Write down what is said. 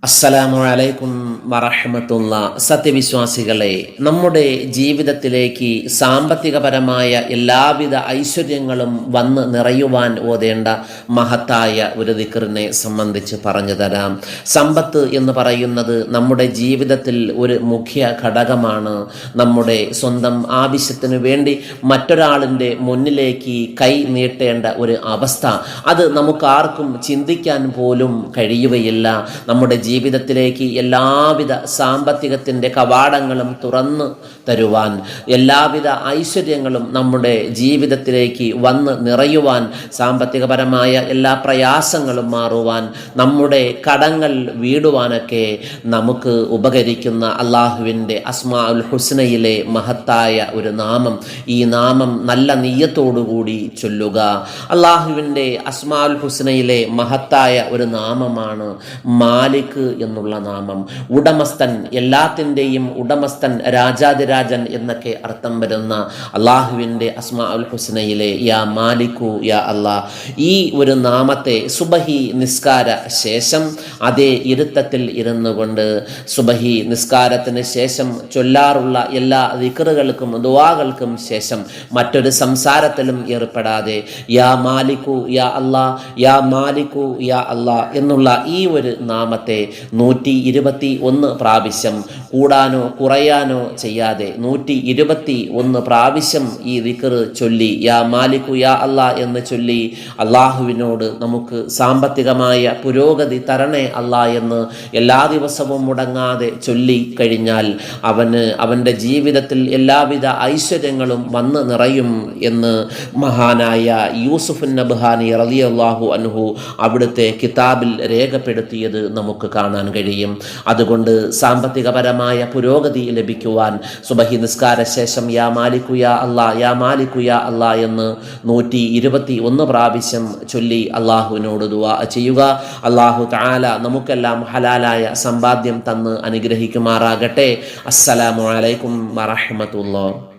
അസ്സലാമു അലൈക്കും വറഹ്മത്തുള്ള. സത്യവിശ്വാസികളെ, നമ്മുടെ ജീവിതത്തിലേക്ക് സാമ്പത്തികപരമായ എല്ലാവിധ ഐശ്വര്യങ്ങളും വന്ന് നിറയുവാൻ ഓതേണ്ട മഹത്തായ ഒരു ദിക്റിനെ സംബന്ധിച്ച് പറഞ്ഞു തരാം. സമ്പത്ത് എന്ന് പറയുന്നത് നമ്മുടെ ജീവിതത്തിൽ ഒരു മുഖ്യ ഘടകമാണ്. നമ്മുടെ സ്വന്തം ആവശ്യത്തിനു വേണ്ടി മറ്റൊരാളിൻ്റെ മുന്നിലേക്ക് കൈ നീട്ടേണ്ട ഒരു അവസ്ഥ അത് നമുക്കാർക്കും ചിന്തിക്കാൻ പോലും കഴിയുകയില്ല. നമ്മുടെ ജീവിതത്തിലേക്ക് എല്ലാവിധ സാമ്പത്തികത്തിൻ്റെ കവാടങ്ങളും തുറന്നു തരുവാൻ, എല്ലാവിധ ഐശ്വര്യങ്ങളും നമ്മുടെ ജീവിതത്തിലേക്ക് വന്ന് നിറയുവാൻ, സാമ്പത്തികപരമായ എല്ലാ പ്രയാസങ്ങളും മാറുവാൻ, നമ്മുടെ കടങ്ങൾ വീടുവാനൊക്കെ നമുക്ക് ഉപകരിക്കുന്ന അള്ളാഹുവിൻ്റെ അസ്മാഉൽ ഹുസ്നയിലെ മഹത്തായ ഒരു നാമം. ഈ നാമം നല്ല നിയ്യത്തോടുകൂടി ചൊല്ലുക. അള്ളാഹുവിൻ്റെ അസ്മാഉൽ ഹുസ്നയിലെ മഹത്തായ ഒരു നാമമാണ് മാലിക് എന്നുള്ള നാമം. ഉടമസ്ഥൻ, എല്ലാത്തിൻ്റെയും ഉടമസ്ഥൻ, രാജാതിരാജൻ എന്നൊക്കെ അർത്ഥം വരുന്ന അള്ളാഹുവിൻ്റെ അസ്മാഉൽ ഹുസ്നയിലെ യാ മാലിക്കു യാ അല്ലാ, ഈ ഒരു നാമത്തെ സുബഹി നിസ്കാര ശേഷം അതേ ഇരുത്തത്തിൽ ഇരുന്നു കൊണ്ട് സുബഹി നിസ്കാരത്തിന് ശേഷം ചൊല്ലാറുള്ള എല്ലാ ദിക്റുകൾക്കും ദുആകൾക്കും ശേഷം മറ്റൊരു സംസാരത്തിലും ഏർപ്പെടാതെ യാ മാലിക്കു യാ അല്ലാ, യാ മാലിക്കു യാ അല്ലാ എന്നുള്ള ഈ ഒരു നാമത്തെ 121 പ്രാവശ്യം, കൂടാനോ കുറയാനോ ചെയ്യാതെ 121 പ്രാവശ്യം ഈ ദിക്ർ ചൊല്ലി യാ മാലിക്കു യാ അല്ലാ എന്ന് ചൊല്ലി അള്ളാഹുവിനോട് നമുക്ക് സാമ്പത്തികമായ പുരോഗതി തരണേ അല്ലാ എന്ന് എല്ലാ ദിവസവും മുടങ്ങാതെ ചൊല്ലി കഴിഞ്ഞാൽ അവൻ്റെ ജീവിതത്തിൽ എല്ലാവിധ ഐശ്വര്യങ്ങളും വന്ന് നിറയും എന്ന് മഹാനായ യൂസുഫ് നബ്ഹാനി റളിയല്ലാഹു അൻഹു അവിടുത്തെ കിതാബിൽ രേഖപ്പെടുത്തിയത് നമുക്ക് കാണാൻ കഴിയും. അതുകൊണ്ട് സാമ്പത്തികപരമായ പുരോഗതി ലഭിക്കുവാൻ സുബഹി നിസ്കാര ശേഷം യാ മാലിക്കു യാ അല്ലാ, യാ മാലിക്കു യാ അല്ലാ എന്ന് 121 പ്രാവശ്യം ചൊല്ലി അള്ളാഹുവിനോട് ദുആ ചെയ്യുക. അള്ളാഹു തആല നമുക്കെല്ലാം ഹലാലായ സമ്പാദ്യം തന്ന് അനുഗ്രഹിക്കുമാറാകട്ടെ. അസ്സലാമു അലൈക്കും വറഹ്മത്തുള്ളാഹി.